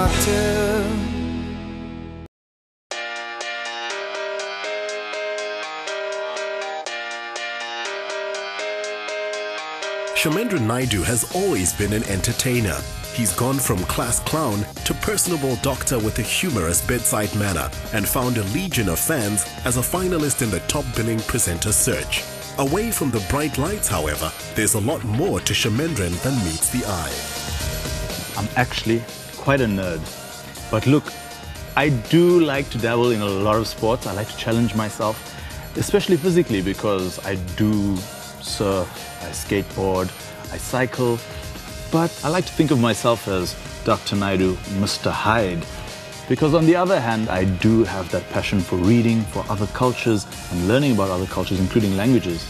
doctor. Chamendran Naidoo has always been an entertainer. He's gone from class clown to personable doctor with a humorous bedside manner and found a legion of fans as a finalist in the top billing presenter search. Away from the bright lights, however, there's a lot more to Chamendran than meets the eye. I'm actually quite a nerd. But look, I do like to dabble in a lot of sports. I like to challenge myself, especially physically, because I do surf, I skateboard, I cycle. But I like to think of myself as Dr. Naidoo, Mr. Hyde, because on the other hand, I do have that passion for reading, for other cultures, and learning about other cultures, including languages.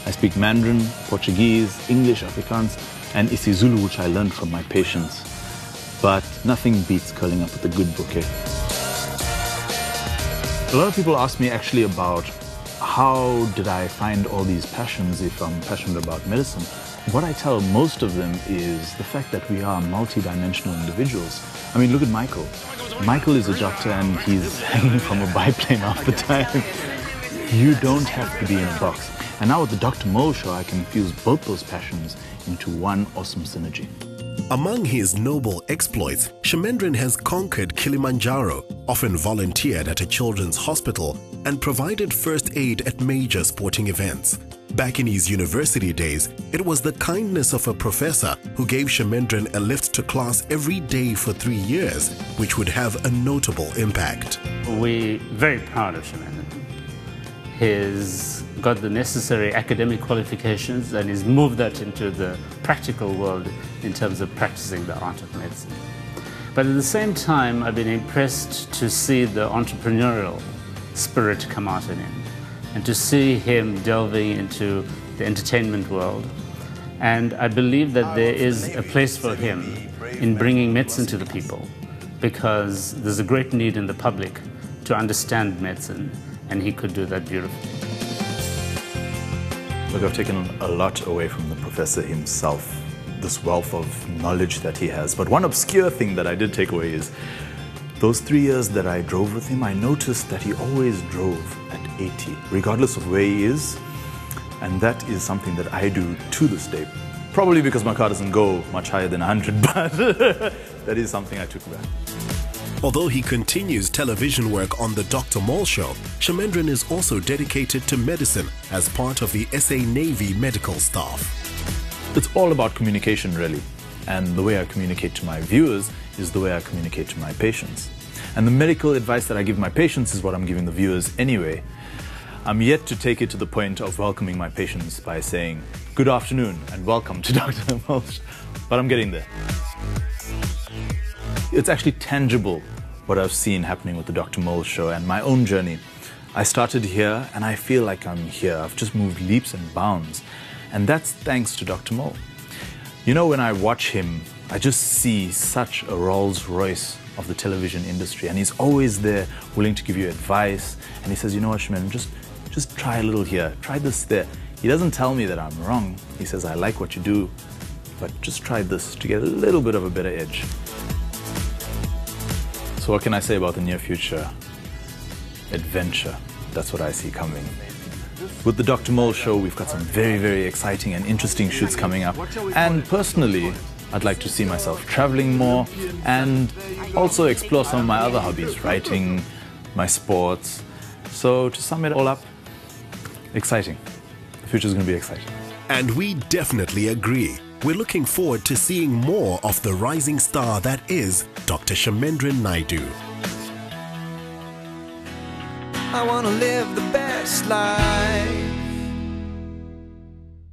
I speak Mandarin, Portuguese, English, Afrikaans, and isiZulu, which I learned from my patients. But nothing beats curling up with a good book, eh? A lot of people ask me actually about how did I find all these passions if I'm passionate about medicine. What I tell most of them is the fact that we are multi-dimensional individuals. I mean, look at Michael. Michael is a doctor and he's hanging from a biplane half the time. You don't have to be in a box. And now with the Dr. Mol Show, I can fuse both those passions into one awesome synergy. Among his noble exploits, Chamendran has conquered Kilimanjaro, often volunteered at a children's hospital, and provided first aid at major sporting events. Back in his university days, it was the kindness of a professor who gave Chamendran a lift to class every day for 3 years, which would have a notable impact. We're very proud of Chamendran. He's got the necessary academic qualifications and he's moved that into the practical world in terms of practicing the art of medicine. But at the same time, I've been impressed to see the entrepreneurial spirit come out in him and to see him delving into the entertainment world. And I believe that there is a place for him in bringing medicine to the people, because there's a great need in the public to understand medicine, and he could do that beautifully. Look, I've taken a lot away from the professor himself, this wealth of knowledge that he has. But one obscure thing that I did take away is those 3 years that I drove with him, I noticed that he always drove at 80, regardless of where he is. And that is something that I do to this day. Probably because my car doesn't go much higher than 100, but that is something I took back. Although he continues television work on the Dr. Mol Show, Chamendran is also dedicated to medicine as part of the SA Navy medical staff. It's all about communication, really. And the way I communicate to my viewers is the way I communicate to my patients. And the medical advice that I give my patients is what I'm giving the viewers anyway. I'm yet to take it to the point of welcoming my patients by saying, "Good afternoon and welcome to Dr. Mol Show," but I'm getting there. It's actually tangible what I've seen happening with the Dr. Mol Show and my own journey. I started here and I feel like I'm here. I've just moved leaps and bounds. And that's thanks to Dr. Mol. You know, when I watch him, I just see such a Rolls Royce of the television industry, and he's always there willing to give you advice. And he says, "You know what, Chamendran, just try a little here, try this there." He doesn't tell me that I'm wrong. He says, "I like what you do, but just try this to get a little bit of a better edge." So what can I say about the near future? Adventure. That's what I see coming. With the Dr. Mol Show, we've got some very, very exciting and interesting shoots coming up. And personally, I'd like to see myself traveling more and also explore some of my other hobbies, writing, my sports. So to sum it all up, exciting. The future's going to be exciting. And we definitely agree. We're looking forward to seeing more of the rising star that is Dr. Chamendran Naidoo. I want to live the best life.